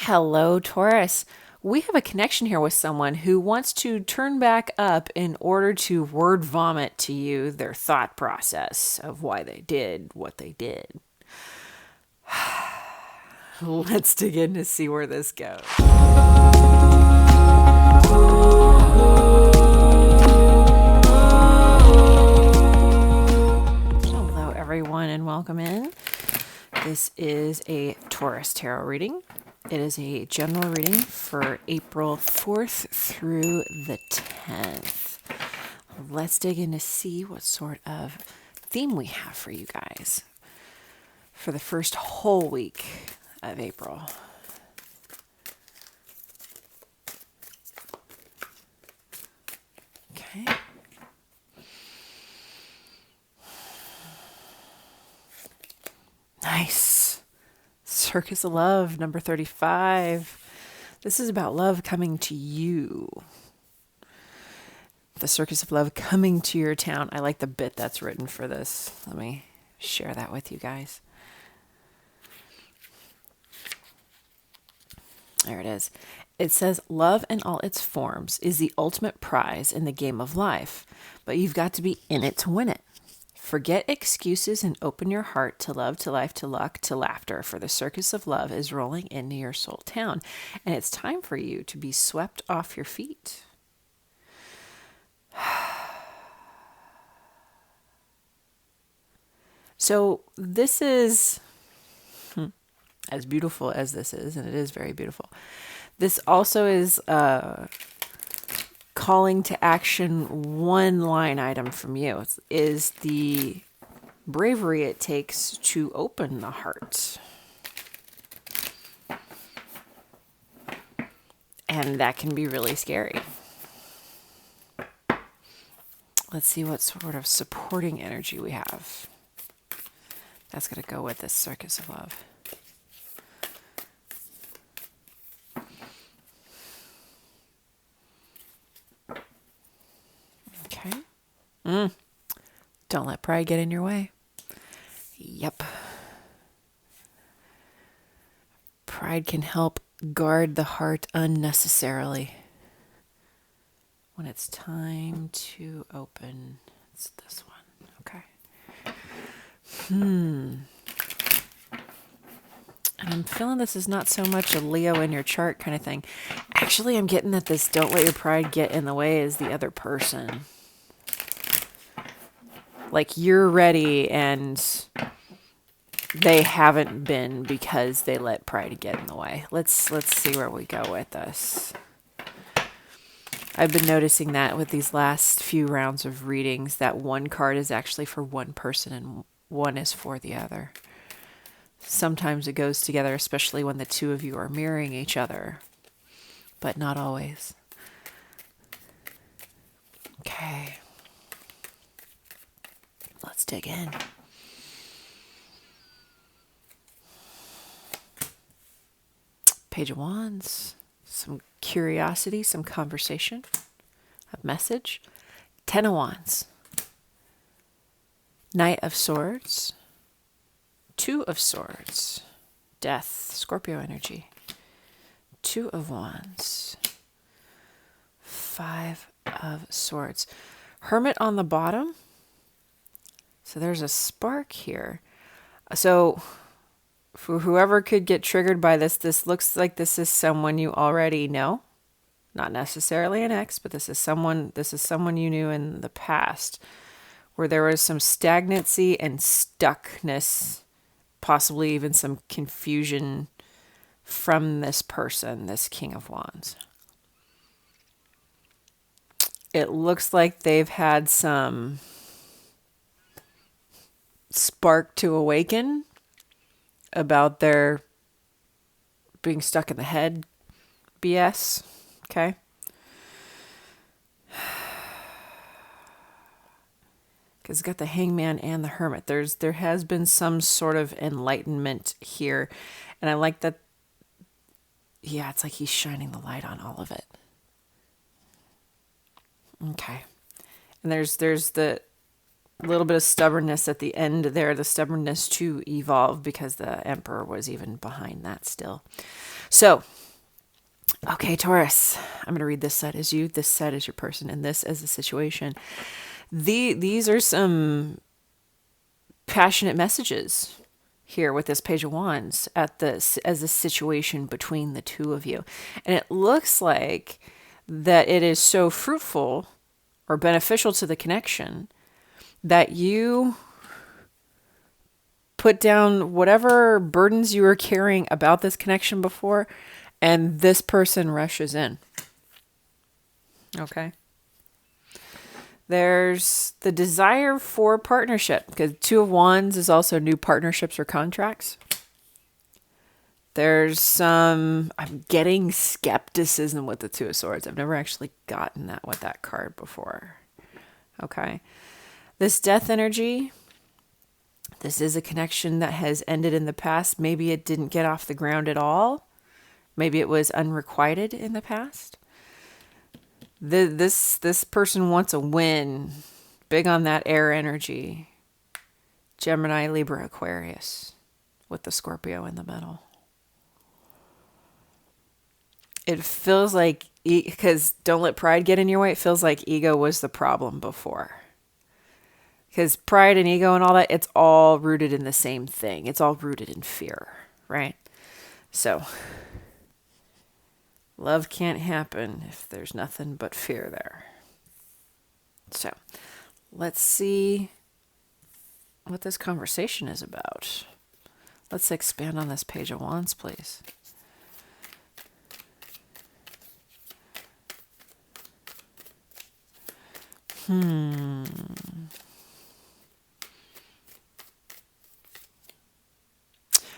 Hello, Taurus. We have a connection here with someone who wants to turn back up in order to word vomit to you their thought process of why they did what they did. Let's dig in to see where this goes. Hello, everyone, and welcome in. This is a Taurus Tarot reading. It is a general reading for April 4th through the 10th. Let's dig in to see what sort of theme we have for you guys for the first whole week of April. Okay. Nice. Circus of Love, number 35. This is about love coming to you. The Circus of Love coming to your town. I like the bit that's written for this. Let me share that with you guys. There it is. It says, love in all its forms is the ultimate prize in the game of life, but you've got to be in it to win it. Forget excuses and open your heart to love, to life, to luck, to laughter, for the circus of love is rolling into your soul town, and it's time for you to be swept off your feet. So this is, as beautiful as this is, and it is very beautiful, this also is calling to action one line item from you is the bravery it takes to open the heart. And that can be really scary. Let's see what sort of supporting energy we have. That's going to go with this Circus of Love. Okay. Don't let pride get in your way. Yep. Pride can help guard the heart unnecessarily. When it's time to open, it's this one. Okay. And I'm feeling this is not so much a Leo in your chart kind of thing. Actually, I'm getting that this don't let your pride get in the way is the other person. Like you're ready and they haven't been because they let pride get in the way. Let's see where we go with this. I've been noticing that with these last few rounds of readings, that one card is actually for one person and one is for the other. Sometimes it goes together, especially when the two of you are mirroring each other, but not always. Okay. Let's dig in. Page of Wands. Some curiosity, some conversation, a message. 10 of Wands. Knight of Swords. 2 of Swords. Death, Scorpio energy. 2 of Wands. 5 of Swords. Hermit on the bottom. So there's a spark here. So for whoever could get triggered by this, this looks like this is someone you already know. Not necessarily an ex, but this is someone you knew in the past where there was some stagnancy and stuckness, possibly even some confusion from this person, this King of Wands. It looks like they've had some spark to awaken about their being stuck in the head BS. Okay. Because it's got the Hangman and the Hermit. There has been some sort of enlightenment here. And I like that. Yeah, it's like he's shining the light on all of it. Okay. And there's the little bit of stubbornness at the end there, the stubbornness to evolve, because the Emperor was even behind that still. So Okay, Taurus. I'm going to read this set as you, this set as your person, and this as the situation. These are some passionate messages here with this Page of Wands at this as a situation between the two of you. And it looks like that it is so fruitful or beneficial to the connection that you put down whatever burdens you were carrying about this connection before, and this person rushes in. Okay. There's the desire for partnership, because Two of Wands is also new partnerships or contracts. There's some, I'm getting skepticism with the Two of Swords. I've never actually gotten that with that card before. Okay. This death energy, this is a connection that has ended in the past. Maybe it didn't get off the ground at all. Maybe it was unrequited in the past. This person wants a win. Big on that air energy. Gemini, Libra, Aquarius with the Scorpio in the middle. It feels like, because don't let pride get in your way, it feels like ego was the problem before. Because pride and ego and all that, it's all rooted in the same thing. It's all rooted in fear, right? So, love can't happen if there's nothing but fear there. So, let's see what this conversation is about. Let's expand on this Page of Wands, please.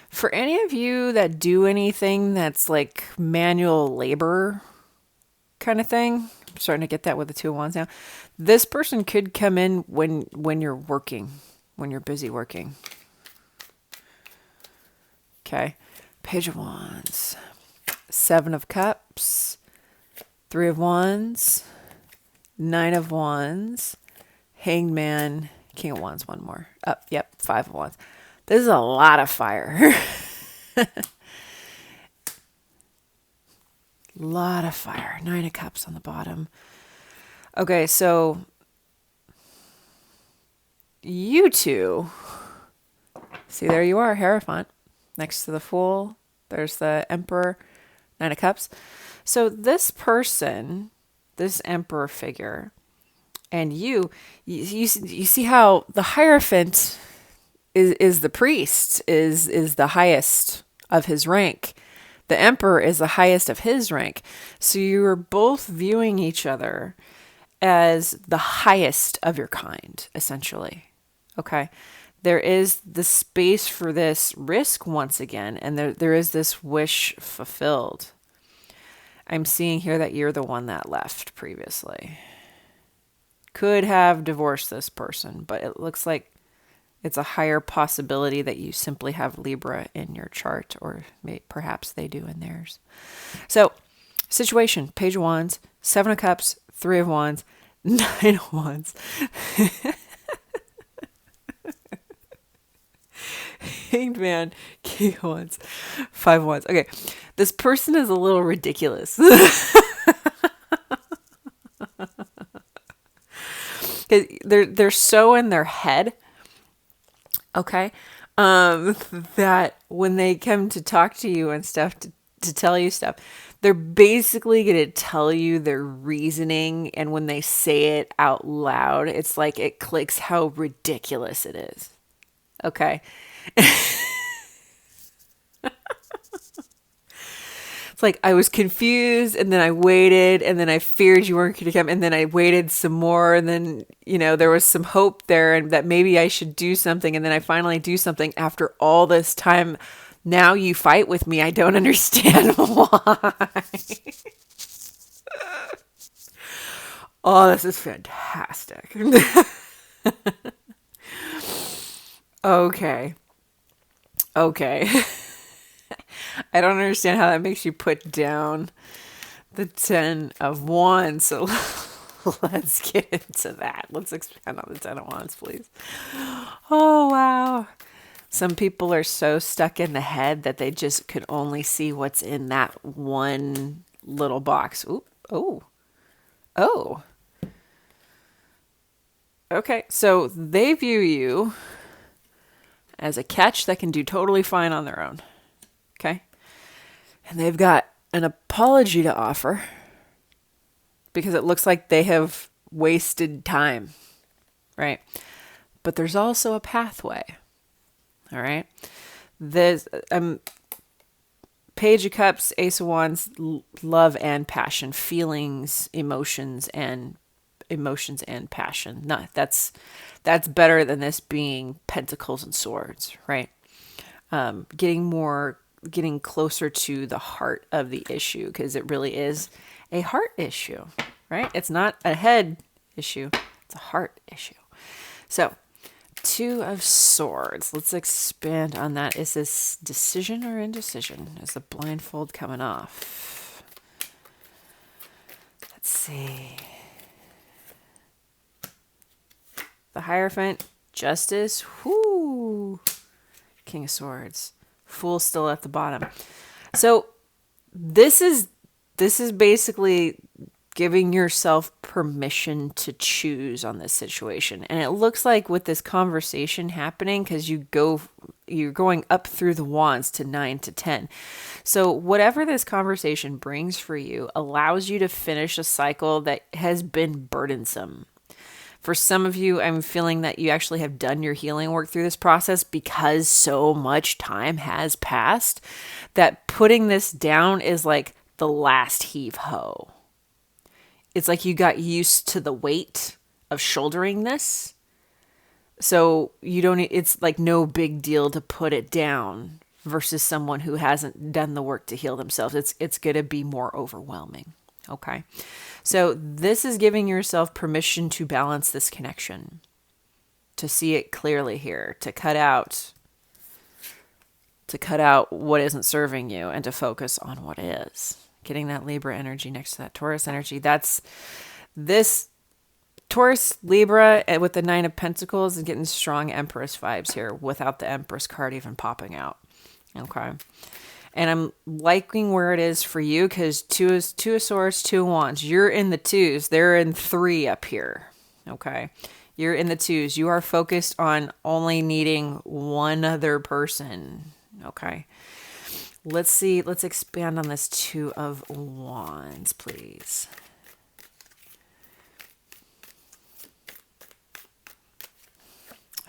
For any of you that do anything that's like manual labor kind of thing, I'm starting to get that with the Two of Wands now. This person could come in when you're working, when you're busy working. Okay. Page of Wands. Seven of Cups. Three of Wands. Nine of Wands. Hanged Man. King of Wands, one more. Yep, Five of Wands. This is a lot of fire. Lot of fire. Nine of Cups on the bottom. Okay, so you two, see, there you are, Hierophant, next to the Fool. There's the Emperor, Nine of Cups. So this person, this Emperor figure, and you see how the Hierophant is the priest, is the highest of his rank. The Emperor is the highest of his rank. So you are both viewing each other as the highest of your kind, essentially. Okay. There is the space for this risk once again, and there is this wish fulfilled. I'm seeing here that you're the one that left previously. Could have divorced this person, but it looks like it's a higher possibility that you simply have Libra in your chart, or perhaps they do in theirs. So, situation, Page of Wands, Seven of Cups, Three of Wands, Nine of Wands. Hanged Man, King of Wands, Five of Wands. Okay, this person is a little ridiculous. They're so in their head, okay, that when they come to talk to you and stuff, to tell you stuff, they're basically going to tell you their reasoning, and when they say it out loud, it's like it clicks how ridiculous it is. Okay. It's like I was confused, and then I waited, and then I feared you weren't going to come, and then I waited some more, and then, there was some hope there, and that maybe I should do something, and then I finally do something after all this time. Now you fight with me. I don't understand why. Oh, this is fantastic. Okay. I don't understand how that makes you put down the Ten of Wands. So let's get into that. Let's expand on the Ten of Wands, please. Oh, wow. Some people are so stuck in the head that they just could only see what's in that one little box. Ooh, oh. Okay, so they view you as a catch that can do totally fine on their own. Okay? And they've got an apology to offer because it looks like they have wasted time, right? But there's also a pathway. All right? There's Page of Cups, Ace of Wands, love and passion, feelings, emotions and passion. No, that's better than this being Pentacles and Swords, right? Getting closer to the heart of the issue, because it really is a heart issue, right? It's not a head issue, it's a heart issue. So, Two of Swords. Let's expand on that. Is this decision or indecision? Is the blindfold coming off? Let's see. The Hierophant, Justice, whoo, King of Swords, Fool still at the bottom. So this is basically giving yourself permission to choose on this situation. And it looks like with this conversation happening, because you're going up through the wands to 9 to 10. So whatever this conversation brings for you allows you to finish a cycle that has been burdensome. For some of you, I'm feeling that you actually have done your healing work through this process because so much time has passed that putting this down is like the last heave-ho. It's like you got used to the weight of shouldering this. So it's like no big deal to put it down versus someone who hasn't done the work to heal themselves. It's going to be more overwhelming. Okay. So this is giving yourself permission to balance this connection, to see it clearly here, to cut out what isn't serving you and to focus on what is. Getting that Libra energy next to that Taurus energy. That's this Taurus Libra with the 9 of Pentacles and getting strong Empress vibes here without the Empress card even popping out. Okay. And I'm liking where it is for you because two of Swords, 2 of Wands. You're in the 2s. They're in 3 up here. Okay. You're in the 2s. You are focused on only needing one other person. Okay. Let's see. Let's expand on this 2 of Wands, please.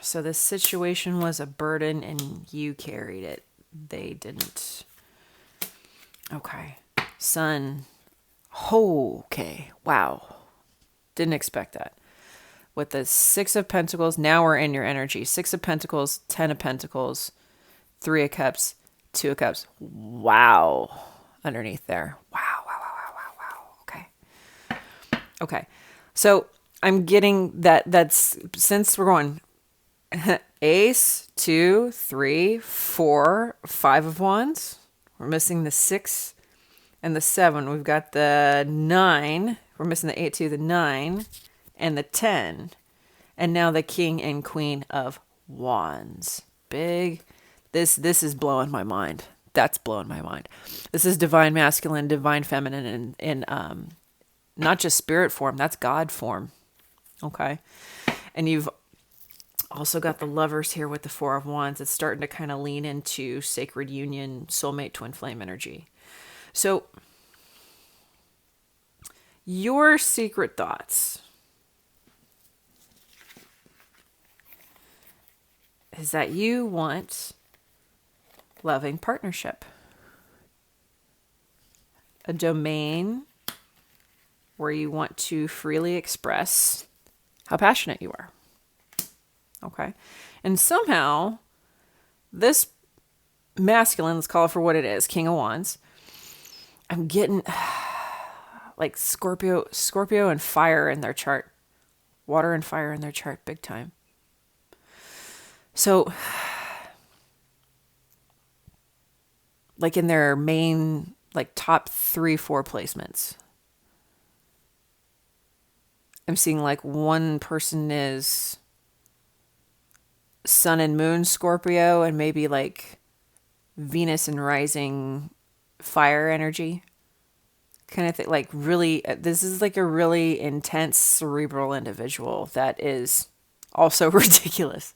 So this situation was a burden and you carried it. They didn't. Okay. Sun. Okay. Wow. Didn't expect that. With the 6 of Pentacles, now we're in your energy. 6 of Pentacles, 10 of Pentacles, 3 of Cups, 2 of Cups. Wow. Underneath there. Wow. Okay. Okay. So I'm getting that's since we're going Ace, 2, 3, 4, 5 of Wands. We're missing the 6 and the 7. We've got the 9. We're missing the 8, 2, the 9, and the 10. And now the King and Queen of Wands. Big. This is blowing my mind. That's blowing my mind. This is divine masculine, divine feminine, in not just spirit form. That's God form. Okay. And you've also got the Lovers here with the 4 of Wands. It's starting to kind of lean into sacred union, soulmate, twin flame energy. So your secret thoughts is that you want loving partnership, a domain where you want to freely express how passionate you are. Okay. And somehow this masculine, let's call it for what it is, King of Wands, I'm getting like Scorpio and fire in their chart, water and fire in their chart, big time. So like in their main, like top 3, 4 placements, I'm seeing like one person is Sun and Moon Scorpio and maybe like Venus and rising fire energy. kind of thing. Like really, this is like a really intense cerebral individual that is also ridiculous.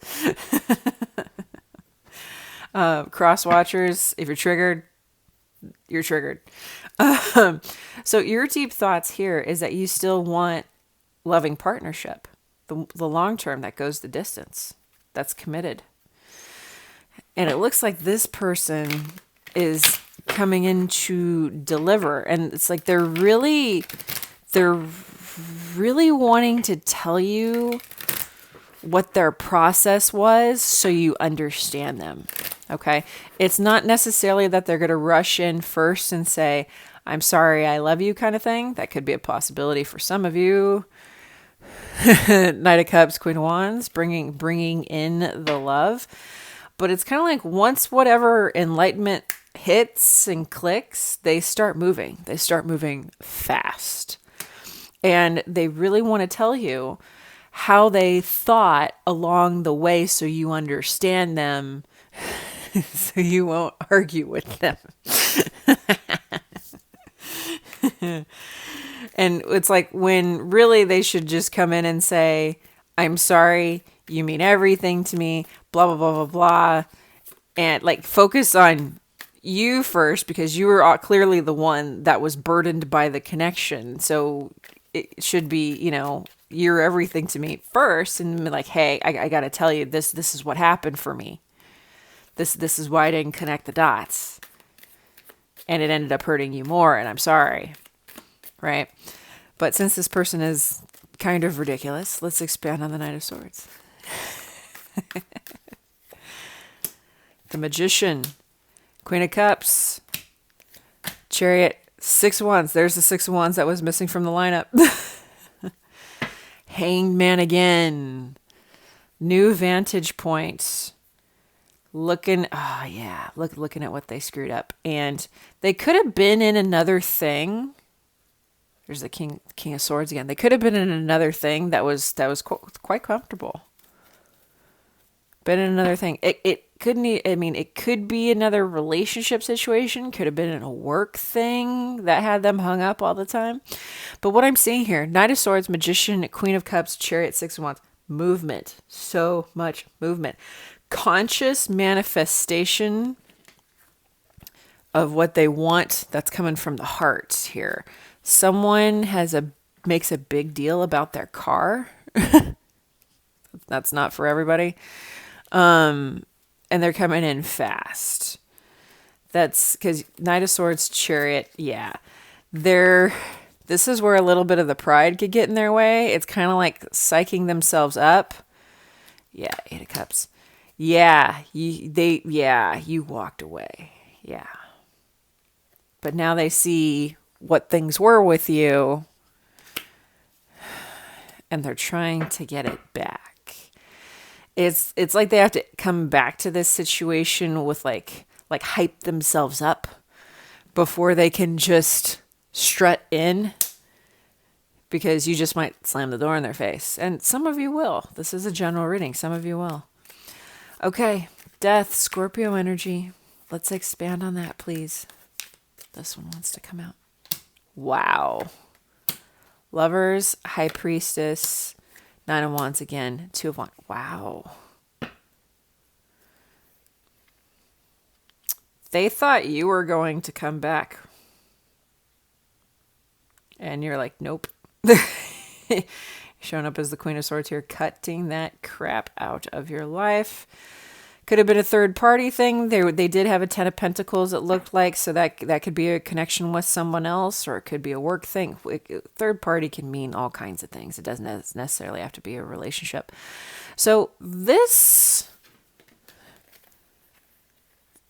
Cross watchers, if you're triggered, you're triggered. So your deep thoughts here is that you still want loving partnership, the long term that goes the distance, that's committed. And it looks like this person is coming in to deliver. And it's like they're really wanting to tell you what their process was so you understand them. Okay. It's not necessarily that they're going to rush in first and say, I'm sorry, I love you kind of thing. That could be a possibility for some of you. Knight of Cups, Queen of Wands, bringing in the love. But it's kind of like once whatever enlightenment hits and clicks, they start moving. They start moving fast. And they really want to tell you how they thought along the way so you understand them, so you won't argue with them. And it's like when really they should just come in and say, I'm sorry, you mean everything to me, blah, blah, blah, blah, blah. And like focus on you first because you were clearly the one that was burdened by the connection. So it should be, you're everything to me first. And be like, hey, I got to tell you, this is what happened for me. This is why I didn't connect the dots. And it ended up hurting you more. And I'm sorry. Right? But since this person is kind of ridiculous, let's expand on the Knight of Swords. The Magician, Queen of Cups, Chariot, Six of Wands. There's the Six of Wands that was missing from the lineup. Hanged Man again. New vantage point. Looking at what they screwed up. And they could have been in another thing. There's the King of Swords again. They could have been in another thing that was quite comfortable. Been in another thing. It could be another relationship situation. Could have been in a work thing that had them hung up all the time. But what I'm seeing here, Knight of Swords, Magician, Queen of Cups, Chariot, Six of Wands, movement. So much movement. Conscious manifestation of what they want that's coming from the heart here. Someone makes a big deal about their car. That's not for everybody. And they're coming in fast. That's because Knight of Swords, Chariot, yeah. This is where a little bit of the pride could get in their way. It's kind of like psyching themselves up. Yeah, Eight of Cups. Yeah, you walked away. Yeah. But now they see what things were with you, and they're trying to get it back. It's like they have to come back to this situation with like hype themselves up before they can just strut in, because you just might slam the door in their face. And some of you will. This is a general reading. Some of you will. Okay, Death, Scorpio energy. Let's expand on that, please. This one wants to come out. Wow. Lovers, High Priestess, Nine of Wands again, Two of Wands. Wow. They thought you were going to come back. And you're like, nope. Showing up as the Queen of Swords here, cutting that crap out of your life. Could have been a third party thing. They did have a Ten of Pentacles, it looked like, so that could be a connection with someone else, or it could be a work thing. Third party can mean all kinds of things. It doesn't necessarily have to be a relationship. So this,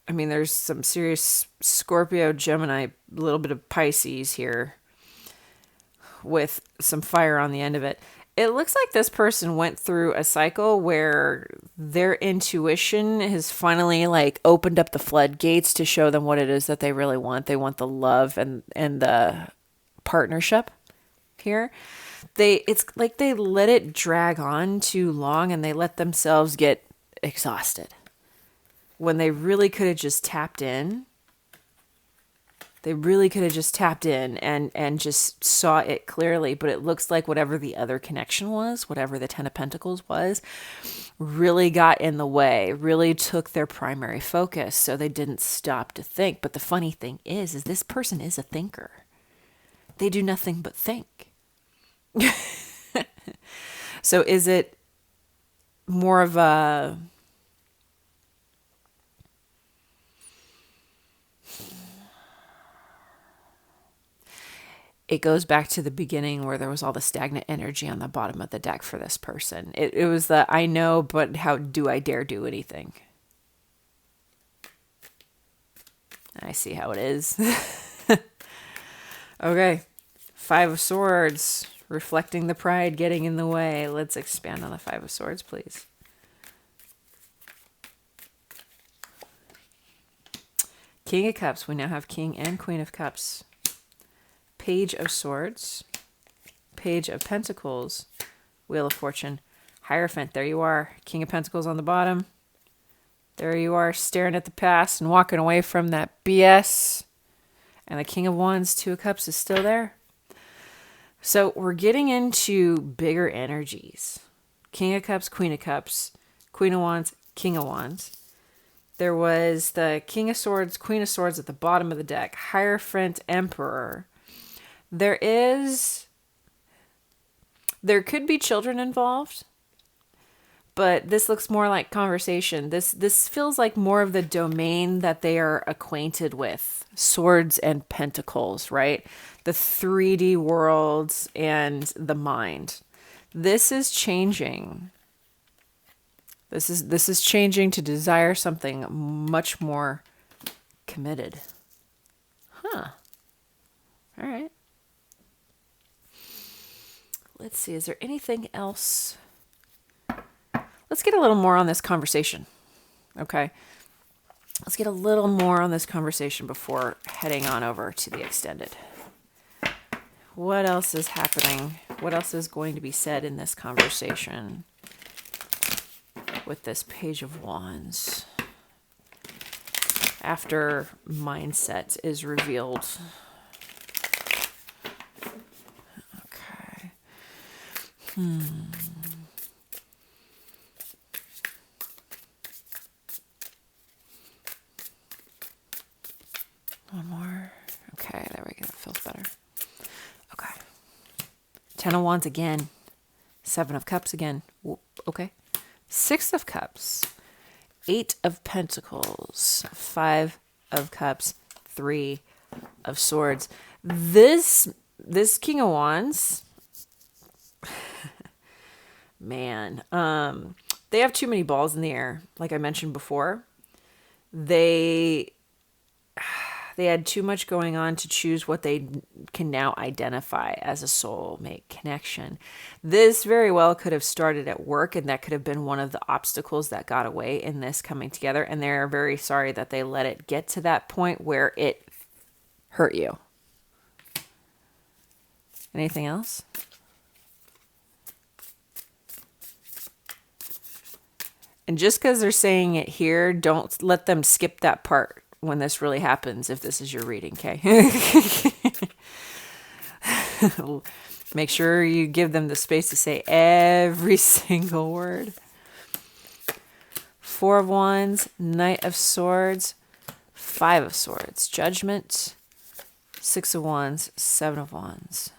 there's some serious Scorpio, Gemini, a little bit of Pisces here with some fire on the end of it. It looks like this person went through a cycle where their intuition has finally opened up the floodgates to show them what it is that they really want. They want the love and the partnership here. It's like they let it drag on too long and they let themselves get exhausted when they really could have just tapped in They really could have just tapped in and just saw it clearly, but it looks like whatever the other connection was, whatever the Ten of Pentacles was, really got in the way, really took their primary focus, so they didn't stop to think. But the funny thing is this person is a thinker. They do nothing but think. So is it more of a... It goes back to the beginning where there was all the stagnant energy on the bottom of the deck for this person. It was the, I know, but how do I dare do anything? I see how it is. Okay. Five of Swords, reflecting the pride getting in the way. Let's expand on the Five of Swords, please. King of Cups. We now have King and Queen of Cups. Page of Swords, Page of Pentacles, Wheel of Fortune, Hierophant. There you are. King of Pentacles on the bottom. There you are, staring at the past and walking away from that BS. And the King of Wands, Two of Cups is still there. So we're getting into bigger energies. King of Cups, Queen of Cups, Queen of Wands, King of Wands. There was the King of Swords, Queen of Swords at the bottom of the deck. Hierophant, Emperor. There could be children involved, but this looks more like conversation. This feels like more of the domain that they are acquainted with. Swords and Pentacles, right? The 3D worlds and the mind. This is changing. This is changing to desire something much more committed. Huh. All right. Let's see, is there anything else? Let's get a little more on this conversation. Okay. Let's get a little more on this conversation before heading on over to the extended. What else is happening? What else is going to be said in this conversation with this Page of Wands after mindset is revealed? One more. Okay, there we go. That feels better. Okay. Ten of Wands again. Seven of Cups again. Okay. Six of Cups. Eight of Pentacles. Five of Cups. Three of Swords. This King of Wands... Man, they have too many balls in the air. Like I mentioned before, they had too much going on to choose what they can now identify as a soulmate connection. This very well could have started at work, and that could have been one of the obstacles that got away in this coming together. And they're very sorry that they let it get to that point where it hurt you. Anything else? And just because they're saying it here, don't let them skip that part when this really happens, if this is your reading, okay? Make sure you give them the space to say every single word. Four of Wands, Knight of Swords, Five of Swords, Judgment, Six of Wands, Seven of Wands.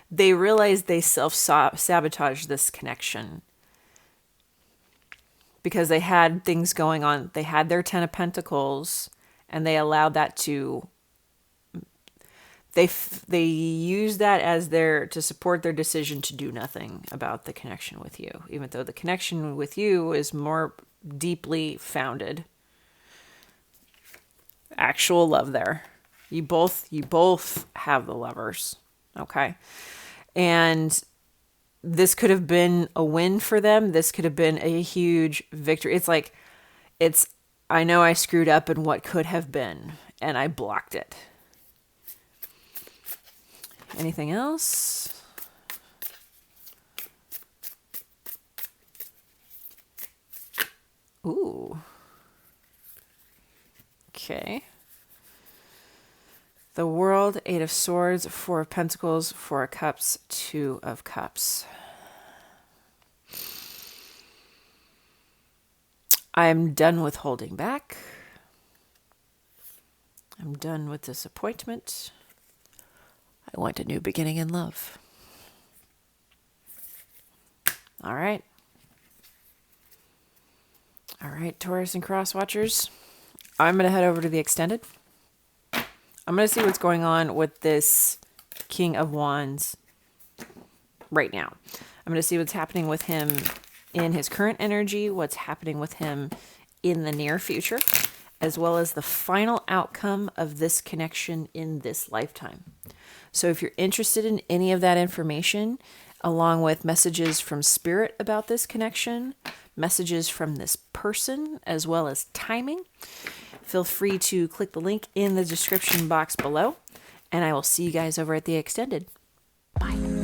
They realized they self-sabotaged this connection because they had things going on. They had their Ten of Pentacles, and they allowed that to... They used that as to support their decision to do nothing about the connection with you, even though the connection with you is more deeply founded. Actual love there. You both have the lovers. Okay. And this could have been a win for them. This could have been a huge victory. It's like, I know I screwed up in what could have been, and I blocked it. Anything else? Ooh. Okay. The World, 8 of Swords, 4 of Pentacles, 4 of Cups, 2 of Cups. I'm done with holding back. I'm done with disappointment. I want a new beginning in love. All right. All right, Taurus and Cross Watchers. I'm going to head over to the extended. I'm going to see what's going on with this King of Wands right now. I'm going to see what's happening with him in his current energy, what's happening with him in the near future, as well as the final outcome of this connection in this lifetime. So if you're interested in any of that information, along with messages from Spirit about this connection, messages from this person, as well as timing, feel free to click the link in the description box below, and I will see you guys over at the extended. Bye.